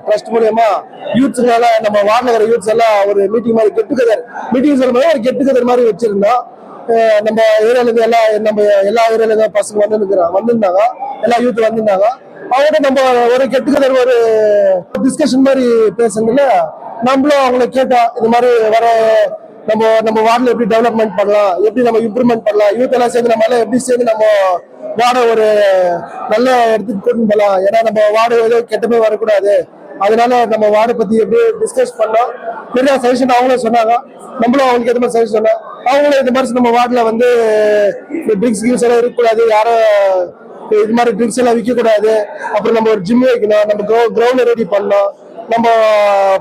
Trust மூலியமா யூத்ஸ்னால நம்ம ward நகர யூத்ஸ் எல்லாம் ஒரு மீட்டிங் மாதிரி கெட்டுக்கதர் மீட்டிங் சொல்லும் போது ஒரு கெட்டுக்கதர் மாதிரி வச்சிருந்தோம். நம்ம ஏரியால இருந்து எல்லா ஏரியால இருந்து பசங்க வந்திருந்தாங்க, எல்லா யூத் வந்திருந்தாங்க. அவங்ககிட்ட நம்ம ஒரு கெட்டுக்கதர் ஒரு டிஸ்கஷன் மாதிரி பேசுறதுல நம்மளும் அவங்கள கேட்டோம். இது மாதிரி வர நம்ம வார்டில் எப்படி டெவலப்மெண்ட் பண்ணலாம், எப்படி நம்ம இம்ப்ரூவ்மெண்ட் பண்ணலாம், யூத் எல்லாம் சேர்ந்து நம்ம எல்லாம் எப்படி சேர்ந்து நம்ம வார்டை ஒரு நல்ல இடத்துக்கு கொண்டு போகலாம். ஏன்னா நம்ம வார்டு ஏதோ கெட்டமே வரக்கூடாது. அதனால நம்ம வார்டை பத்தி எப்படி டிஸ்கஸ் பண்ணோம். நிறைய சஜஷன் அவங்களும் சொன்னாங்க, நம்மளும் அவங்களுக்கு எது மாதிரி சஜஷன் சொன்னோம். அவங்களும் இந்த மாதிரி நம்ம வார்டில் வந்து ட்ரிங்க்ஸ் கிங்ஸ் எல்லாம் இருக்கக்கூடாது, யாரும் இது மாதிரி ட்ரிங்க்ஸ் எல்லாம் விற்கக்கூடாது. அப்புறம் நம்ம ஒரு ஜிம் வைக்கணும், நம்ம கிரவுண்ட் ரெடி பண்ணோம், நம்ம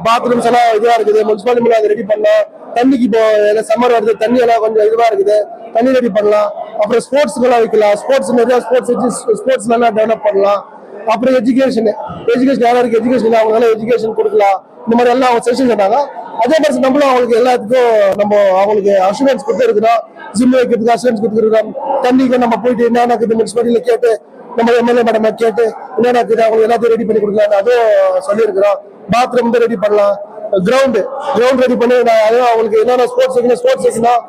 பாத்ரூம்ஸ் எல்லாம் இதுவா இருக்குது, முனிசிபாலிட்டி அதை ரெடி பண்ணோம். தண்ணிக்கு இப்போ சம்மர் வருது, தண்ணி எல்லாம் கொஞ்சம் இதுவா இருக்குது, தண்ணி ரெடி பண்ணலாம். அப்புறம் ஸ்போர்ட்ஸ்க்கு எல்லாம் வைக்கலாம், ஸ்போர்ட்ஸ் நிறைய ஸ்போர்ட்ஸ்ல எல்லாம் டெவலப் பண்ணலாம். அப்புறம் எஜுகேஷன் யாராருக்கு எஜுகேஷன் அவங்களால எஜுகேஷன் கொடுக்கலாம். இந்த மாதிரி எல்லாம் அவங்க செஷன் சொன்னாங்க. அதே மாதிரி நம்மளும் அவங்களுக்கு எல்லாத்துக்கும் நம்ம அவங்களுக்கு அஷூரன்ஸ் கொடுத்துருக்கிறோம். ஜிம் வைக்கிறதுக்கு அஷூரன்ஸ் கொடுத்துருக்கோம். தண்ணிக்கு நம்ம போயிட்டு என்னென்ன முனிசிபாலிட்டியில கேட்டு நம்ம எம்எல்ஏ மேடம் கேட்டு என்னென்ன அவங்க எல்லாத்தையும் ரெடி பண்ணி கொடுக்கலாம், அதுவும் சொல்லியிருக்கிறோம். பாத்ரூம் ரெடி பண்ணலாம், கிரவுண்ட் ரெடி பண்ணி அதுவும் அவங்களுக்கு என்னென்ன ஸ்போர்ட்ஸ் வைக்கணும்,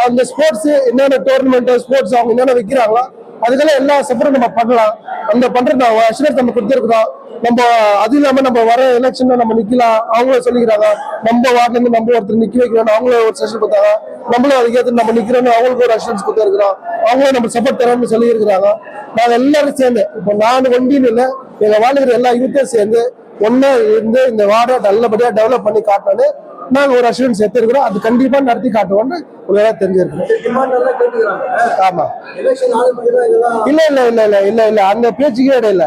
அந்த ஸ்போர்ட்ஸ் என்னென்ன டோர்னமெண்ட் ஸ்போர்ட்ஸ் அவங்க என்னென்ன வைக்கிறாங்களோ அதுக்கெல்லாம் எல்லா சப்போர்ட்டும் நம்ம பண்ணலாம். அந்த பண்றது அஷூரன்ஸ் நம்ம கொடுத்துருக்கிறோம். நம்ம அது இல்லாம நம்ம வர எலெக்ஷன்ல நம்ம நிக்கலாம், அவங்களும் சொல்லிக்கிறாங்க. நம்ம வார்டுல இருந்து நம்ம ஒருத்தர் நிக்க வைக்கிறோம், அவங்களும் ஒரு செஷன் கொடுத்தாங்க. நம்மளும் அதுக்கேற்று நம்ம நிக்கிறோம்னு அவங்களுக்கு ஒரு அஷூரன்ஸ் கொடுத்துருக்கிறோம். அவங்களும் நம்ம சப்போர்ட் தரோம்னு சொல்லி இருக்கிறாங்க. நாங்க எல்லாரும் சேர்ந்து இப்போ நான் ஒண்டின்னு இல்லை, எங்க வாழ்க்கை எல்லா யூத்தையும் சேர்ந்து ஒன்னா இருந்து இந்த வார்டை நல்லபடியா டெவலப் பண்ணி காட்டணும்னு நாங்க ஒரு அஷூரன்ஸ் எடுத்துருக்கிறோம். அது கண்டிப்பா நடத்தி காட்டுவோம்னு உங்களுக்கு தெரிஞ்சிருக்கோம். ஆமா, இல்ல அந்த பேச்சுக்கே இடையில.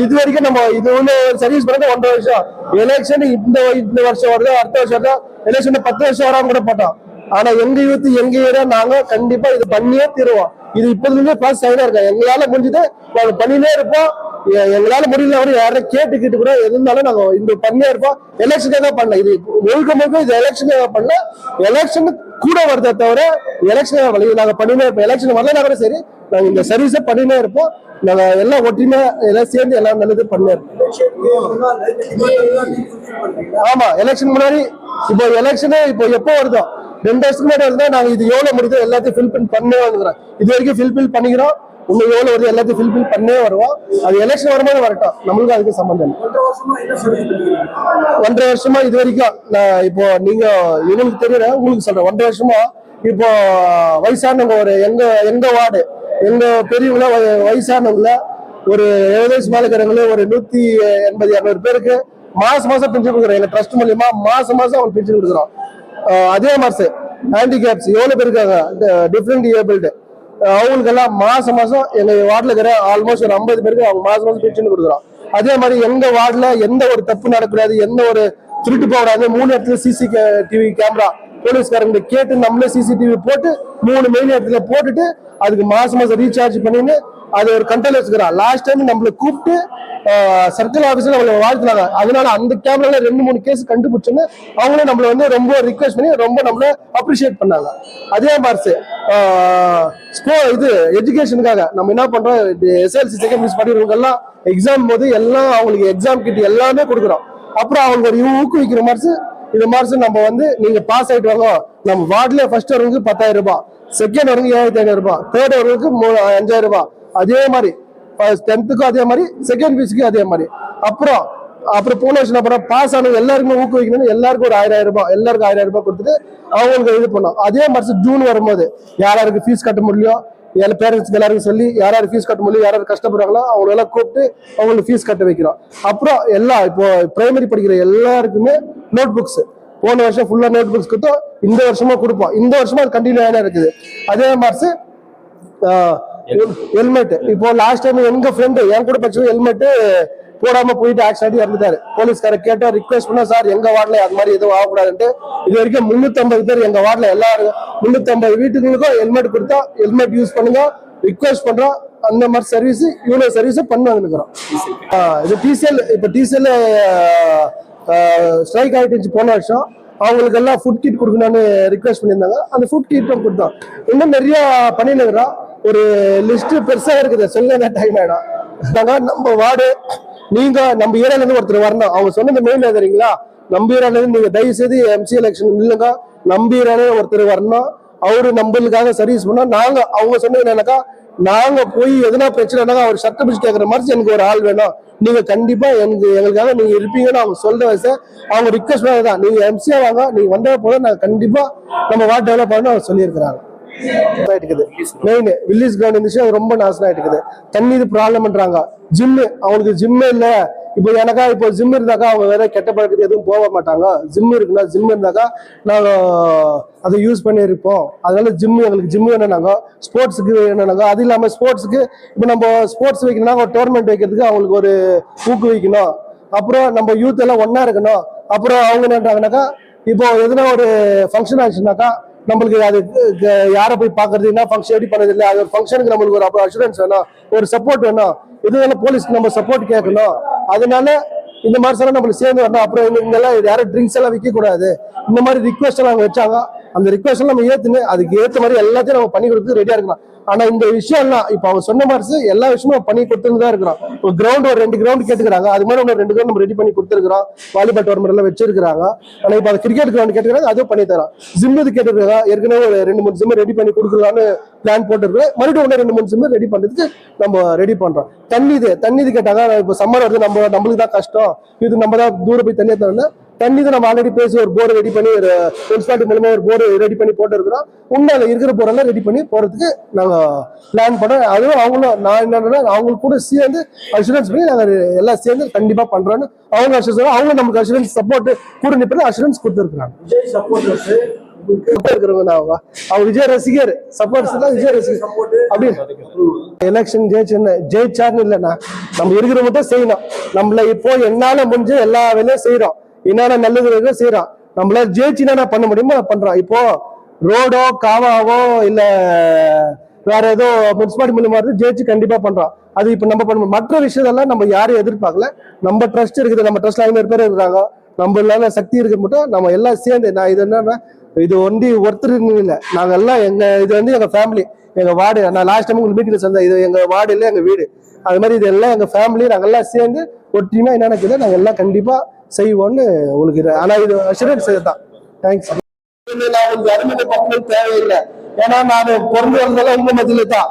இது வரைக்கும் நம்ம இது ஒண்ணு சர்வீஸ் பண்ணது 1.5 வருஷம். எலெக்ஷன் இந்த வருஷம் வருது, அடுத்த வருஷம் வருது, எலெக்ஷன் 10 வருஷம் வராம கூட போட்டோம். ஆனா எங்க யூத் எங்க ஏரியா நாங்க கண்டிப்பா இது பண்ணியே தீருவோம். இது இப்போதுமே பாஸ் ஆகிதான் இருக்கோம். எங்களால முடிஞ்சது பண்ணினே இருப்போம். எங்களால முடியல கூட யாரும் கேட்டு கூட இருந்தாலும் நாங்க இந்த பண்ணியே இருப்போம். எலெக்ஷனே தான் பண்ணல, இது முழுக்க இது எலெக்ஷனே தான் பண்ணல. எலெக்ஷன் கூட வருதே தவிர எலெக்ஷன் வழி நாங்க பண்ணினே இருப்போம். எலெக்ஷன் வரலனா கூட சரி, நாங்க இந்த சர்வீஸை பண்ணினே இருப்போம். நாங்க எல்லாம் ஒற்றுமை எல்லாம் சேர்ந்து எல்லாம் நல்லது பண்ணே இருப்போம். ஆமா, எலெக்ஷன் முன்னாடி இப்போ எலெக்ஷனே இப்போ எப்போ வருதோ 2 வருஷத்துக்கு முன்னாடி இருந்தா நாங்க இது எவ்வளவு முடியுதோ எல்லாத்தையும் ஃபில்பில் பண்ணே வந்துக்கிறோம். இது வரைக்கும் ஃபில்பில் பண்ணிக்கிறோம். இன்னும் எவ்வளவு வருது எல்லாத்தையும் ஃபில்பில் பண்ணே வருவோம். அது எலெக்ஷன் வரும்போது வரட்டும், நம்மளுக்கு அதுக்கு சம்பந்தம் இல்லை. 1.5 வருஷமா இது வரைக்கும் நான் இப்போ நீங்க இவங்களுக்கு தெரியல, உங்களுக்கு சொல்றேன். 1.5 வருஷமா இப்போ வயசானவங்க ஒரு எங்க வார்டு எங்க பெரியவங்கள வயசானவங்கள ஒரு 70 வயசு மேல இருக்கிறவங்களே ஒரு 180-200 பேருக்கு மாசம் பென்ஷன் கொடுக்குறோம். எங்க ட்ரஸ்ட் மூலியமா மாசம் அவங்க பென்ஷன் கொடுக்குறோம். அதே மாதிரி ஹேண்டிகேப்ஸ் எவ்வளவு பேர் இருக்காங்க, டிஃபரெண்ட் ஏபிள்டு, அவங்களுக்கு எல்லாம் மாசம் எங்க வார்டுல இருக்கிற ஆல்மோஸ்ட் ஒரு 50 பேருக்கு அவங்க மாசம் பென்ஷன் கொடுக்குறோம். அதே மாதிரி எங்க வார்டுல எந்த ஒரு தப்பு நடக்கூடாது, எந்த ஒரு திருட்டு போகக்கூடாது. 3 இடத்துல CCTV கேமரா போலீஸ்காரங்க கேட்டு நம்மளே CCTV போட்டு 3 மெயின் இடத்துல போட்டுட்டு அதுக்கு மாசம் ரீசார்ஜ் பண்ணின்னு அது ஒரு கண்ட்ரோல் வச்சுக்கிறோம். லாஸ்ட் டைம் நம்மள கூப்பிட்டு சர்க்கிள் ஆபீஸ்ல நம்மள வாழ்த்துனாங்க. அதனால அந்த கேமரால 2-3 கேஸ் கண்டுபிடிச்சுன்னு அவங்களும் நம்மள வந்து ரொம்ப ரிக்வெஸ்ட் பண்ணி ரொம்ப நம்மள அப்ரிஷியேட் பண்ணாங்க. அதே மாதிரி இது எஜுகேஷனுக்காக நம்ம என்ன பண்றோம், SLC செகண்ட் படிக்கிறவங்க எல்லாம் எக்ஸாம் போது எல்லாம் அவங்களுக்கு எக்ஸாம் கிட் எல்லாமே கொடுக்குறோம். அப்புறம் அவங்க ஒரு ஊக்குவிக்கிற மாதிரி இது மாதிரி நம்ம வந்து நீங்க பாஸ் ஆயிட்டு வாங்க, நம்ம வார்டுல ஃபர்ஸ்ட் வரவங்களுக்கு 10,000 ரூபாய், செகண்ட் வரவங்க 7,500 ரூபாய், தேர்ட் வரவங்களுக்கு 5,000 ரூபாய். அதே மாதிரி 10th அதே மாதிரி, செகண்ட் பீஸுக்கு அதே மாதிரி. அப்புறம் போன வருஷம் அப்புறம் பாஸ் ஆனவங்க எல்லாருக்குமே ஊக்குவிக்கணும்னு எல்லாருக்கும் ஒரு 1,000 ரூபாய், எல்லாருக்கும் 1,000 ரூபாய் கொடுத்துட்டு அவங்களுக்கு இது பண்ணோம். அதே மாதிரி ஜூன் வரும்போது யாராருக்கு ஃபீஸ் கட்ட முடியலையோ பேரண்ட்ஸ்க்கு எல்லாருக்கும் சொல்லி யாராரு ஃபீஸ் கட்ட முடியும், யாராரு கஷ்டப்படுறாங்களோ அவங்க எல்லாம் கூப்பிட்டு அவங்களுக்கு ஃபீஸ் கட்ட வைக்கிறோம். அப்புறம் எல்லாம் இப்போ பிரைமரி படிக்கிற எல்லாருக்குமே நோட் புக்ஸ் போன வருஷம் ஃபுல்லா நோட் புக்ஸ் கொடுத்தோம். இந்த வருஷமா கொடுப்போம். இந்த வருஷமா அது கண்டினியூ இருக்குது. அதே மாதிரி ஹெல்மெட் இப்போ லாஸ்ட் டைம் எங்க ஃப்ரெண்டு என் கூட படிச்சது ஹெல்மெட் போடாம போயிட்டு ஆக்சிடென்ட் இறந்துட்டாரு. போலீஸ்கார கேட்டா ரிக்வெஸ்ட் பண்ணா, சார் எங்க வார்டுல அது மாதிரி எதுவும் ஆகக்கூடாதுன்ட்டு இது வரைக்கும் 350 பேர் எங்க வார்டுல எல்லாரும் 350 வீட்டுகளுக்கும் ஹெல்மெட் கொடுத்தா ஹெல்மெட் யூஸ் பண்ணுங்க ரிக்வெஸ்ட் பண்றோம். அந்த மாதிரி சர்வீஸ் இவ்வளவு சர்வீஸ் பண்ணி வந்துக்கிறோம். இது TCL ஸ்ட்ரைக் ஆயிட்டு போன வருஷம் அவங்களுக்கு எல்லாம் ஃபுட் கிட் கொடுக்கணும்னு ரிக்வெஸ்ட் பண்ணியிருந்தாங்க. அந்த ஃபுட் கிட்டும் கொடுத்தோம். இன்னும் நிறைய பண்ணிருக்கிறோம். ஒரு லிஸ்ட் பெருசா இருக்குது, சொல்ல டைம் ஆயிடும். நம்ம வார்டு நீங்க நம்ம ஏரியால இருந்து ஒருத்தர் வரணும். அவங்க சொன்னது மெயின் தெரியுங்களா, நம்ம ஏரியால இருந்து நீங்க தயவு செய்து எம்சி எலெக்ஷன் இல்லைங்க, நம்ம ஏரியால ஒருத்தர் வரணும். அவரு நம்மளுக்காக சர்வீஸ் பண்ணா நாங்க அவங்க சொன்னது என்னன்னாக்கா, நாங்க போய் எதுனா பிரச்சனைனாக்கா அவர் சட்ட பிடிச்சு கேட்கற மாதிரி எனக்கு ஒரு ஆள் வேணும், நீங்க கண்டிப்பா எங்களுக்காக நீங்க இருப்பீங்கன்னு அவங்க சொல்ற வயசு அவங்க ரிக்வஸ்ட் தான். நீங்க எம்சியா வாங்க, நீங்க வந்த போல நாங்க கண்டிப்பா நம்ம வார்டு டெவலப் பண்ணணும் அவங்க சொல்லியிருக்கிறாங்க. மெயின் வில்லேஜ் கிரவுண்ட் இருந்துச்சு, அது ரொம்ப நாசம் ஆயிட்டு இருக்குது. தண்ணி இது ப்ராப்ளம் பண்றாங்க. ஜிம்மு அவங்களுக்கு ஜிம்மே இல்ல. இப்போ எனக்கா இப்போ ஜிம் இருந்தாக்கா அவங்க வேற கெட்ட பழக்கத்துக்கு எதுவும் போக மாட்டாங்க. ஜிம் இருக்குன்னா ஜிம் இருந்தாக்கா நாங்க அதை யூஸ் பண்ணியிருப்போம். அதனால எங்களுக்கு ஜிம் வேணும்னாங்க, ஸ்போர்ட்ஸுக்கு வேணும்னாங்க. அது இல்லாம ஸ்போர்ட்ஸுக்கு இப்போ நம்ம ஸ்போர்ட்ஸ் வைக்கணும்னா ஒரு டோர்னமெண்ட் வைக்கிறதுக்கு அவங்களுக்கு ஒரு ஊக்குவிக்கணும். அப்புறம் நம்ம யூத் எல்லாம் ஒன்னா இருக்கணும். அப்புறம் அவங்க என்னன்றாங்கனாக்கா, இப்போ எதுனா ஒரு ஃபங்க்ஷன் ஆச்சுனாக்கா நம்மளுக்கு அது யாரை போய் பாக்குறது, என்ன ஃபங்க்ஷன் எப்படி பண்ணது இல்லை, அது ஒரு ஃபங்க்ஷனுக்கு நம்மளுக்கு ஒரு அஷூரன்ஸ் வேணும், ஒரு சப்போர்ட் வேணும். இதுனால போலீஸ்க்கு நம்ம சப்போர்ட் கேட்கணும். அதனால இந்த மாதிரி எல்லாம் நம்மளுக்கு சேர்ந்து வரணும். அப்புறம் இங்கெல்லாம் யாரும் ட்ரிங்க்ஸ் எல்லாம் விற்க கூடாது, இந்த மாதிரி ரிக்வஸ்ட் எல்லாம் அவங்க வச்சாங்க. அந்த ரிக்வஸ்ட் எல்லாம் நம்ம ஏத்துன்னு அதுக்கு ஏற்ற மாதிரி எல்லாத்தையும் நம்ம பண்ணி கொடுத்து ரெடியா இருக்கலாம். ஆனா இந்த விஷயம் எல்லாம் இப்ப அவங்க சொன்ன மாதிரி எல்லா விஷயமும் பண்ணி கொடுத்துன்னு தான் இருக்கிறோம். ஒரு கிரவுண்ட் ஒரு 2 கிரவுண்ட் கேட்டுக்கிறாங்க, அது மாதிரி ஒரு 2 கிரவுண்ட் நம்ம ரெடி பண்ணி கொடுத்துருக்கிறோம். வாலிபால் டோர்னமெண்ட் எல்லாம் வச்சிருக்காங்க. ஆனா இப்ப அது கிரிக்கெட் கிரவுண்ட் கேட்டுக்கிறாங்க, அதுவும் பண்ணி தரோம். ஜிம் இது கேட்டுருக்காங்க, ஏற்கனவே ஒரு 2-3 ஜிம் ரெடி பண்ணி கொடுக்கலான்னு பிளான் போட்டுருக்கோம். மறுபடியும் 2-3 ஜிம் ரெடி பண்றதுக்கு நம்ம ரெடி பண்றோம். தண்ணி இது கேட்டாங்க. இப்ப சம்மர் வருது, நம்மளுக்கு தான் கஷ்டம், இது நம்ம தான் தூரம் போய் தண்ணியை தரல. தண்ணி தான் நம்ம ஆல்ரெடி பேசி ஒரு போர்டு ரெடி பண்ணி ஒரு முனிசிபாலிட்டி மூலமா ஒரு போர்டு ரெடி பண்ணி போட்டு இருக்கிறோம். உண்மையில இருக்கிற போரெல்லாம் ரெடி பண்ணி போறதுக்கு நாங்க பிளான் பண்ணோம். அதுவும் அவங்களும் நான் என்னன்னா அவங்களுக்கு கூட சேர்ந்து அஷூரன்ஸ் பண்ணி நாங்க எல்லாம் சேர்ந்து கண்டிப்பா பண்றோம்னு அவங்க அஷூரன்ஸ், அவங்க நமக்கு அஷூரன்ஸ் சப்போர்ட் கூட நிற்பது அஷூரன்ஸ் கொடுத்துருக்காங்க. விஜய் சப்போர்ட் இருக்கிறவங்க அவங்க விஜய் ரசிகர் சப்போர்ட்ஸ் தான், விஜய் ரசிகர் அப்படி எலெக்ஷன் ஜெயிச்சாருன்னு இல்லைன்னா நம்ம இருக்கிற மட்டும் செய்யணும். நம்மள இப்போ என்னால முடிஞ்சு எல்லா வேலையும் செய்யறோம், என்னென்ன நல்லது செய்யறோம். நம்மளால ஜெயிச்சுன்னா பண்ண முடியுமோ பண்றோம். இப்போ ரோடோ காவாவோ இல்ல வேற ஏதோ முனிசிபாலிட்டி மூலமா ஜெயிச்சு கண்டிப்பா பண்றோம். அது இப்ப நம்ம பண்ண மற்ற விஷயத்தெல்லாம் நம்ம யாரும் எதிர்பார்க்கல. நம்ம ட்ரஸ்ட் இருக்குது, நம்ம ட்ரஸ்ட்ல 500 பேர் இருக்கிறாங்க. நம்மளால சக்தி இருக்கு மட்டும் நம்ம எல்லாம் சேர்ந்து, நான் இது என்னன்னா இது ஒண்டி ஒருத்தர் இல்லை, நாங்க எல்லாம் இது எங்க ஃபேமிலி, எங்க வார்டு. நான் லாஸ்ட் டைம் உங்களுக்கு மீட்டிங்ல சொன்னேன், இது எங்க வார்டு இல்லை எங்க வீடு. அது மாதிரி இது எல்லாம் எங்க ஃபேமிலி, நாங்க எல்லாம் சேர்ந்து ஒற்றுமையா என்னன்னு நாங்க எல்லாம் கண்டிப்பா செய்வோம்னு உங்களுக்கு. ஆனா இது அஷூரன்ஸ் தான். தேங்க்ஸ். அனுமதி பக்கம் தேவையில்லை, ஏன்னா நான் பிறந்து வந்ததெல்லாம் உங்க மத்தியில தான்.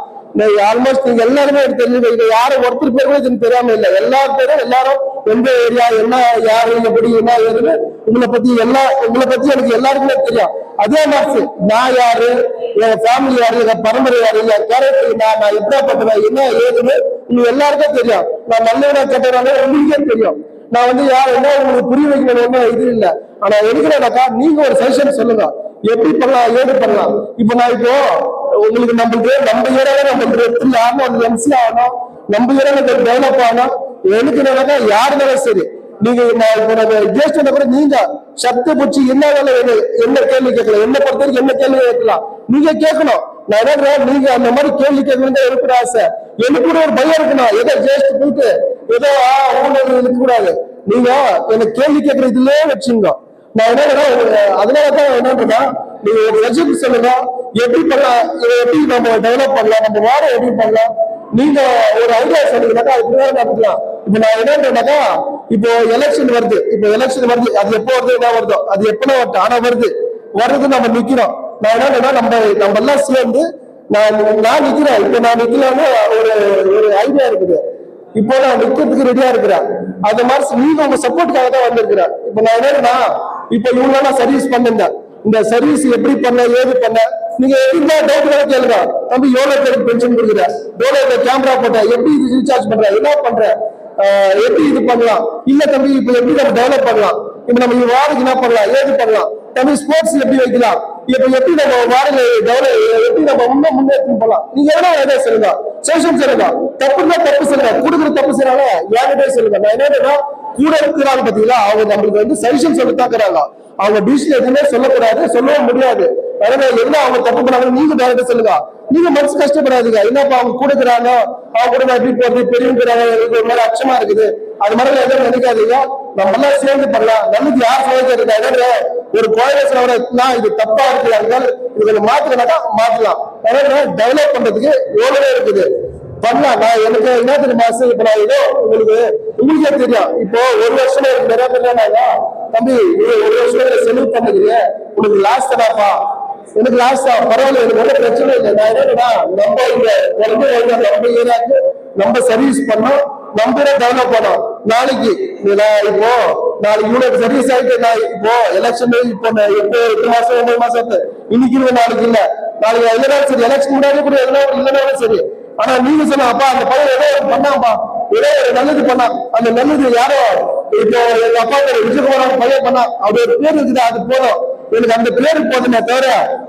ஆல்மோஸ்ட் நீங்க எல்லாருமே தெரிஞ்சு யாரும் ஒருத்தர் பேர் கூட இதுன்னு தெரியாம இல்லை. எல்லா பேரும் எல்லாரும் எந்த ஏரியா என்ன யாரு எப்படி என்ன ஏதுன்னு உங்களை பத்தி எனக்கு எல்லாருக்குமே தெரியும். அதே மாதிரி நான் யாரு, என் ஃபேமிலி யாரு, என் பரம்பரை யாரு, என் கேரக்டர் நான் எப்படிப்பட்டவன் என்ன ஏதுன்னு உங்களுக்கு எல்லாருக்கும் தெரியும். நான் நல்லவனா கெட்டவனால உங்களுக்கே தெரியும். நான் யார் என்ன உங்களுக்கு புரிய வைக்கணும் இது இல்லை. ஆனா எடுக்கிறேன்னாக்கா நீங்க ஒரு சஜஷன் சொல்லுங்க, எப்படி பண்ணலாம் ஏது பண்ணலாம். இப்ப நான் இப்போ உங்களுக்கு நம்ம ஏரியால நம்ம ஆகணும், எம்சி ஆகணும், நம்ம ஏரியால டெவலப் ஆகணும். எனக்கு என்னன்னாக்கா யாருனாலும் சரி, நீங்க ஜேஷ்ட கூட நீங்க சப்த பூச்சி என்ன என்ன கேள்வி கேட்கலாம், என்ன பொறுத்த வரைக்கும் என்ன கேள்வி கேட்கலாம் நீங்க கேட்கணும். நான் என்ன நீங்க அந்த மாதிரி கேள்வி கேட்கணும் தான் எனக்கு ஆசை. எனக்கு கூட ஒரு பயம் இருக்கணும், ஏதோ ஜேஷ்ட போயிட்டு ஏதோ இருக்கக்கூடாது. நீங்க எனக்கு கேள்வி கேட்கற இதுலயே வச்சுங்க. நான் என்ன அதனாலதான் என்னன்னா நீங்க ஒரு ரெசிபி சொல்லுங்க, எப்படி பண்ணலாம், எப்படி நம்ம டெவலப் பண்ணலாம், நம்ம வார எப்படி பண்ணலாம். நீங்க ஒரு ஐடியா சொன்னீங்கன்னாக்கா அதுக்கு வேற நடக்கலாம். இப்ப நான் என்னன்னாக்கா இப்போ எலெக்ஷன் வருது, அது எப்போ வருது என்ன வருதோ அது எப்பனா வரட்டும், ஆனா வர்றது நம்ம நிக்கிறோம். நான் என்னன்னா நம்ம எல்லாம் சேர்ந்து நான் நிக்கிறேன். இப்ப நான் நிக்கலாம்னு ஒரு ஐடியா இருக்குது. இப்போ நான் நிக்கிறதுக்கு ரெடியா இருக்கிறேன். அந்த மாதிரி நீங்க உங்க சப்போர்ட்டுக்காக தான் வந்திருக்கிறேன். இப்ப நான் என்னன்னா இப்ப இவங்க நான் சர்வீஸ் பண்ணிருந்தேன். இந்த சர்வீஸ் எப்படி பண்ண ஏது பண்ண நீங்க எந்த டவுட் கேளுங்க. தம்பி எவ்வளவு பேருக்கு பென்ஷன் கொடுக்குற, எவ்வளவு கேமரா போட்ட, எப்படி இது ரீசார்ஜ் பண்ற, என்ன பண்ற, எப்படி இது பண்ணலாம், இல்ல தம்பி இப்ப எப்படி நம்ம டெவலப் பண்ணலாம், இப்ப நம்ம வார்டுக்கு என்ன பண்ணலாம் ஏது பண்ணலாம், தம்பி ஸ்போர்ட்ஸ் எப்படி வைக்கலாம், இப்ப எப்படி நம்ம வார்டுல எப்படி நம்ம முன்னேற்றம் பண்ணலாம். நீங்க எவ்வளவு சொல்லுங்க, சஜஷன் சொல்லுங்க. தப்புன்னா தப்பு சொல்லுங்க, கொடுக்குற தப்பு செய்யறாங்க யாருகிட்டே சொல்லுங்க. நான் என்னன்னா கூட இருக்கிறாங்க பாத்தீங்களா, அவங்க நம்மளுக்கு சஜஷன் சொல்லித்தாக்குறாங்க. அவங்க டிசிஷன் எதுவுமே சொல்லக்கூடாது, சொல்லவும் முடியாது. என்ன அவங்க தப்பு பண்ணாங்க நீங்க டேரக்டா சொல்லுங்க. நீங்க மனசு கஷ்டப்படாதீங்க, என்னப்பா அவங்க கொடுக்குறாங்க அவங்க கூட எப்படி போறது பெரியவங்கிறாங்க, எனக்கு ஒரு மாதிரி அச்சமா இருக்குது, அது மாதிரி எதுவும் நினைக்காதீங்க. நம்ம எல்லாம் சேர்ந்து பண்ணலாம். நல்லது யார் சொல்லிருக்காங்க, ஒரு குழந்தை இது தப்பா இருக்கிறாங்க, இதுல மாத்துனாக்கா மாத்தலாம். டெவலப் பண்றதுக்கு எவ்வளவு இருக்குது. பண்ணலாம். நான் எனக்கு என்ன தெரியுமா இப்ப நான் ஏதோ உங்களுக்கே தெரியும். இப்போ ஒரு வருஷம் நிறைய பேர் தம்பி ஒரு வருஷம் செலவு பண்ணுறீங்க, உனக்கு லாஸ் தானாப்பா, எனக்கு லாஸ் தான், பரவாயில்ல, எனக்கு ஒன்றும் பிரச்சனை இல்லை. நான் என்னன்னா நம்ம இங்க நம்ம ஏரியாவுக்கு நம்ம சர்வீஸ் பண்ணோம், நம்ம டெவலப் பண்ணோம். நாளைக்கு இப்போ நாளைக்கு யூனிட் சர்வீஸ் ஆயிட்டு நான் இப்போ எலெக்ஷன் இப்போ 8 மாசம் 9 மாசம் இன்னைக்கு நாளைக்கு இல்ல, நாளைக்கு இல்லைனாலும் சரி, எலெக்ஷன் முன்னாடி கூட எதுனா இல்லைனாலும் சரி. ஆனா நீங்க சொன்னா அப்பா அந்த பையன் ஏதோ பண்ணாப்பா, ஏதோ நல்லது பண்ணா, அந்த நல்லது யாரோ இப்போ எங்க அப்பா விஜயகுமார் பையன் பண்ணா, அவரோட பேர் இருக்குது, அது போதும், எனக்கு அந்த பேரு போதுமே தவிர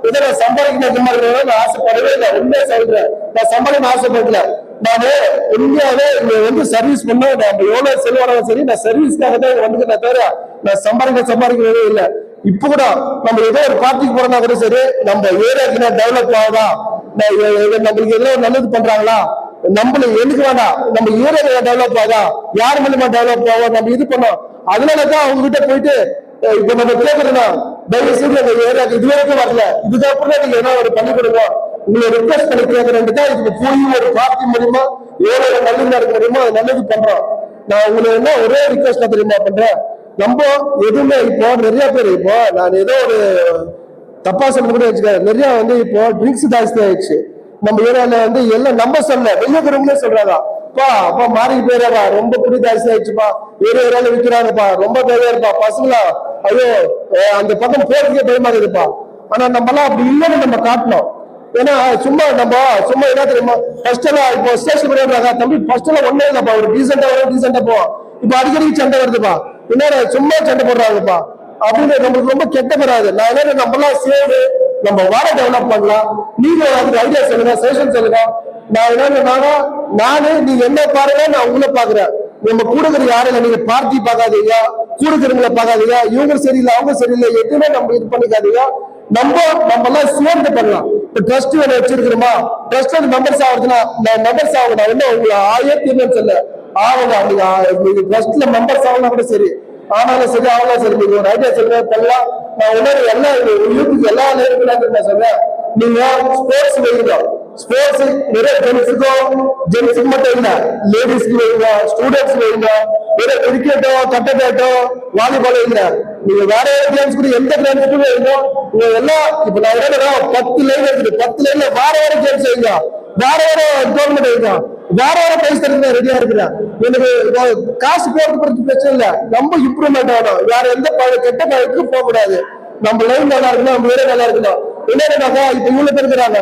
ஏதோ நான் சம்பாதிக்கணும் நான் ஆசைப்படவே இல்லை. உண்மையா சொல்றேன், நான் சம்பாதிக்கணும் ஆசைப்படல. நானு உண்மையாவே இங்க சர்வீஸ் பண்ண நம்ம எவ்வளவு செலவானாலும் சரி, நான் சர்வீஸ்க்காக தான் வந்துக்கிறேன் தவிர நான் சம்பாதிக்கவே இல்லை. இப்ப கூட நம்ம ஏதோ ஒரு பார்ட்டிக்கு போறோம்னா கூட சரி, நம்ம ஏரியாக்கு டெவலப் ஆகுதா, நம்மளுக்கு எதோ நல்லது பண்றாங்களா, நம்மளுக்கு எனக்கு வேண்டாம், நம்ம ஏரியா டெவலப் ஆகுதா, யார் மூலமா டெவலப் ஆகும், நம்ம இது பண்ணோம். அதனாலதான் அவங்க கிட்ட போயிட்டு இப்ப நம்ம கேட்கறோம்னா தயவு செய்து அந்த ஏரியாவுக்கு இது வரைக்கும் வரல, இதுக்கப்புறம் நீங்க என்ன ஒரு பண்ணி கொடுங்க, உங்களை ரிக்வெஸ்ட் பண்ணி கேட்கறேன் தான் இதுக்கு போய் ஒரு பார்ட்டி மூலியமா ஏரியா நல்லது நடக்க முடியுமோ அது நல்லது பண்றோம். நான் உங்களுக்கு என்ன ஒரே ரிக்வெஸ்ட் தெரியுமா பண்றேன், நம்ம எதுவுமே இப்போ நிறைய பேர் இப்போ நான் ஏதோ ஒரு தப்பா சொல்ல கூட வச்சுக்க, நிறைய இப்போ ட்ரிங்க்ஸ் ஜாஸ்தி ஆயிடுச்சு நம்ம ஏரியால எல்லாம் நம்ம சொல்ல வெளியே சொல்றாங்க, அப்பா மாறி போயிடாப்பா, ரொம்ப குடி ஜாஸ்தி ஆயிடுச்சுப்பா, ஏரியால விற்கிறாங்கப்பா, ரொம்ப பேரா இருப்பா, பசங்களா ஐயோ அந்த பக்கம் போறதுக்கே பயமா இருக்குப்பா. ஆனா நம்ம எல்லாம் அப்படி இல்லைன்னு நம்ம காட்டணும். ஏன்னா சும்மா என்ன தெரியுமா, ஃபர்ஸ்ட் எல்லாம் இப்போ ஸ்டேஷன் பண்ணிடுறாங்க தம்பி, ஃபர்ஸ்ட் எல்லாம் ஒண்ணே இல்லப்பா, ஒரு டீசெண்டா போவோம், இப்ப அடிக்கடி சண்டை வருதுப்பா, என்ன சும்மா சண்டை போடுறாங்கப்பா அப்படின்னு நம்மளுக்கு ரொம்ப கெட்ட பெறாது. நான் என்ன நம்ம எல்லாம் சேர்ந்து நம்ம வார டெவலப் பண்ணலாம். நீங்க அதுக்கு ஐடியா சொல்லுங்க, சஜஷன் சொல்லுங்க. நான் என்னன்னா நானு நீங்க என்ன பாருங்க, நான் உங்களை பாக்குறேன். நம்ம கூடுகிற யாரும் நீங்க பார்ட்டி பார்க்காதீங்க, கூடுகிறவங்களை பார்க்காதீங்க, இவங்க சரியில்லை அவங்க சரியில்லை எதுவுமே நம்ம இது பண்ணிக்காதீங்க. நம்ம எல்லாம் சேர்ந்து பண்ணலாம். இப்ப ட்ரஸ்ட் வேலை வச்சிருக்கிறோமா, ட்ரஸ்ட் மெம்பர்ஸ் ஆகுதுன்னா மெம்பர்ஸ் ஆகுது, நான் என்ன உங்களை ஆயிரத்தி சொல்ல ஆகுங்க, நீங்க ட்ரஸ்ட்ல மெம்பர்ஸ் ஆகலாம் கூட சரி, ஆனாலும் சரி ஆகலாம் சரி, நீங்க ஒரு ஐடியா சொல்லுங்க பண்ணலாம். நான் உணர்வு எல்லா யூத்துக்கு எல்லா நேரங்களும் நான் சொல்றேன், நீங்க ஸ்போர்ட்ஸ் வைங்க, ஸ்போர்ட்ஸ் நிறைய ஜென்ஸுக்கு மட்டும் இல்ல, லேடிஸ்க்கு வைங்க, ஸ்டூடெண்ட்ஸ் வைங்க, வேற கிரிக்கெட்டோ கட்டபேட்டோ வாலிபாலோ இல்ல, நீங்க வேற கேம்ஸ் கூட எந்த கேம்ஸ் வைங்க, நீங்க எல்லாம் இப்ப நான் என்ன 10 லைன் இருக்குது, 10 லைன்ல வேற கேம்ஸ் வைங்க, வேற டோர்னமெண்ட் வைங்க, வேற பிரைஸ் தரீங்க ரெடியா இருக்கிறேன். எனக்கு காசு போறது பிரச்சனை இல்ல, நம்ம இம்ப்ரூவ்மெண்ட் ஆகணும், வேற எந்த கெட்ட பழத்துக்கும் போக கூடாது. நம்ம லைன் நல்லா இருக்கணும், நம்ம வேலை நல்லா இருக்கணும். என்னன்னாக்கா இப்ப இவ்வளவு பேர் இருக்கிறாங்க,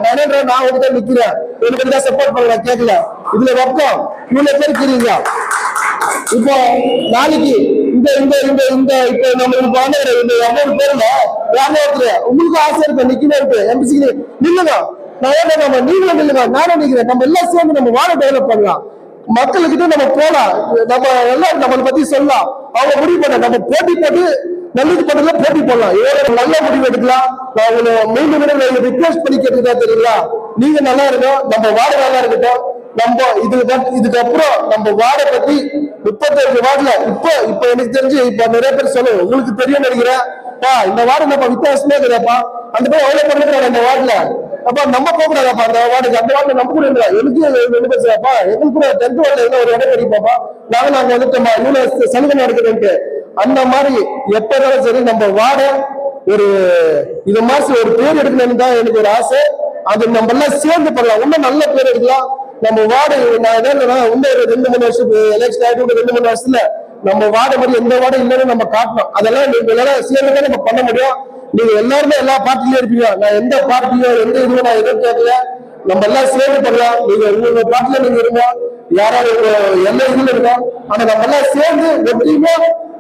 நான் வந்து நிக்கிறேன், எனக்கு தான் சப்போர்ட் பண்ண கேட்கல, இதுல வர்க்கம் இவ்வளவு பேர் இருக்கிறீங்க. இப்போ நாளைக்கு இந்த இந்த இந்த இந்த இப்ப நம்ம இந்த அமௌண்ட் பேருல யாரும் உங்களுக்கு ஆசை இருக்கு நிக்கணும், எம்பிசி நில்லுங்க, நான் நம்ம நீங்களும் நில்லுங்க, நானும் நிக்கிறேன், நம்ம எல்லாம் சேர்ந்து நம்ம வாழ டெவலப் பண்ணலாம். மக்களுக்கிட்ட நம்ம போலாம், நம்ம எல்லாம் நம்மளை பத்தி சொல்லலாம், அவங்க முடிவு பண்ண நம்ம போட்டி போட்டு நல்லது பண்ணல போட்டி போடலாம், நல்ல முடிவு எடுக்கலாம். நான் உங்களை மீண்டும் ரிக்வெஸ்ட் பண்ணி கேட்டுதான் தெரியுங்களா, நீங்க நல்லா இருக்கணும், நம்ம வார்டு நல்லா இருக்கட்டும். நம்ம இதுக்கப்புறம் நம்ம வார்டை பத்தி 35 வார்டுல இப்ப எனக்கு தெரிஞ்சு இப்ப நிறைய பேர் சொல்லுவோம், உங்களுக்கு தெரியும் நினைக்கிறேன், இந்த வார்டு நம்ம வித்தியாசமே கிடையாப்பா, அந்த பேர் எவ்வளவு பண்ணிருக்காங்க இந்த வார்டுல, அப்ப நம்ம போகக்கூடாதாப்பா அந்த வார்டுக்கு, அந்த வார்டு நம்ம கூட இருந்தா எனக்கு என்ன பேசுறாப்பா, எங்களுக்கு கூட 10th வார்டுல ஒரு இடம் கிடைப்பாப்பா, நாங்க வந்துட்டோமா இவ்வளவு சலுகை நடக்குதுன்ட்டு. அந்த மாதிரி எப்பதான் சரி நம்ம வாட ஒரு இது மாதிரி ஒரு பேர் எடுக்கணும்னு தான் எனக்கு ஒரு ஆசை. அது நம்ம எல்லாம் சேர்ந்து பண்ணலாம், இன்னும் நல்ல பேர் எடுக்கலாம். நம்ம வார்டு நான் என்னன்னா இன்னும் 2-3 வருஷம் எலெக்ஷன் ஆகிட்டு 2-3 வருஷத்துல நம்ம வார்டு மாதிரி எந்த வார்டு இல்லைன்னு நம்ம காட்டணும். அதெல்லாம் நீங்க எல்லாரும் சேர்ந்துதான் நம்ம பண்ண முடியும். நீங்க எல்லாருமே எல்லா பார்ட்டிலயும் இருப்பீங்க, நான் எந்த பார்ட்டியோ எந்த இதுவும் நான் எதுவும் கேட்கல, நம்ம எல்லாம் சேர்ந்து பண்ணலாம். நீங்க உங்க பார்ட்டில நீங்க இருங்க, யாராவது எல்லா இதுல இருக்கோம், ஆனா நம்ம எல்லாம் சேர்ந்து ஒற்றுமையா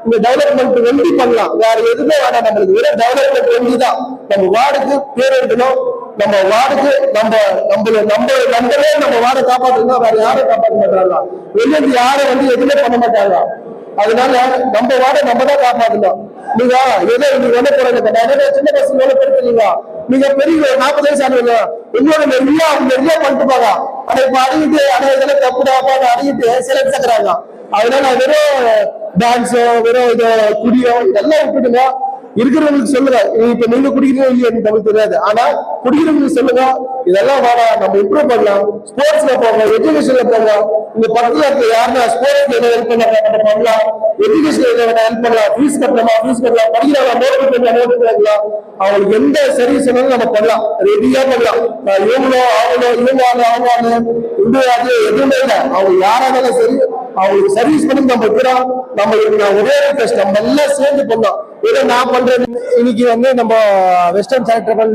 இந்த டெவலப்மெண்ட் வெண்டி பண்ணலாம். வேற எதுவுமே வேணாம், நம்மளுக்கு வெறும் டெவலப்மெண்ட் வெண்டி தான். நம்ம வார்டுக்கு பேர் எடுக்கணும், நம்ம வார்டுக்கு நம்மளே நம்ம வார்டை காப்பாற்றணும், வேற யாரும் காப்பாற்ற மாட்டாங்க, வெளியே யாரும் எதுவுமே பண்ண மாட்டாங்க. அதனால நம்ம வார்டை நம்ம தான் காப்பாற்றணும். நீங்க ஏதோ நீங்க என்ன போறீங்க, சின்ன பசங்க பெருக்கிறீங்க, நீங்க பெரிய 40 வயசு ஆனவங்க, உங்களோட நிறைய பண்ணிட்டு போங்க. ஆனா இப்ப அடிக்கிட்டு இதெல்லாம் தப்புடாப்பா அடிக்கிட்டு சிலர் சேர்க்கிறாங்க. அதனால வெறும் டான்ஸோ வெறும் இது குடியோ இதெல்லாம் விட்டுடுங்க. இருக்கிறவங்களுக்கு சொல்லுங்க. இப்ப நீங்க குடிக்கிறீங்க இல்லையா எனக்கு தமிழ் தெரியாது, ஆனா குடிக்கிறவங்களுக்கு சொல்லுங்க இதெல்லாம் வேணாம், நம்ம இம்ப்ரூவ் பண்ணலாம், ஸ்போர்ட்ஸ்ல போங்க, எஜுகேஷன்ல போங்க. இந்த பக்கத்துல இருக்க யாருன்னா ஸ்போர்ட்ஸ்ல என்ன ஹெல்ப் பண்ணலாம், எஜுகேஷன்ல என்ன ஹெல்ப் பண்ணலாம், ஃபீஸ் கட்டலாமா ஃபீஸ் கட்டலாம், படிக்கிறாங்க நோட்டு பண்ணலாம் நோட்டு பண்ணலாம், அவங்களுக்கு எந்த சர்வீஸ் வேணாலும் நம்ம பண்ணலாம், ரெடியா பண்ணலாம். இவங்களோ அவங்களோ இவங்க அவங்க இந்த அது எதுவுமே இல்லை, அவங்க யாரா இருந்தாலும் சரி அவங்களுக்கு சர்வீஸ் பண்ணி நம்ம இருக்கிறோம். நம்ம ஒரே நம்ம எல்லாம் சேர்ந்து பண்ணலாம். ஏதோ நான் பண்றேன். இன்னைக்கு வந்து நம்ம வெஸ்டர்ன் சேரிட்டபிள்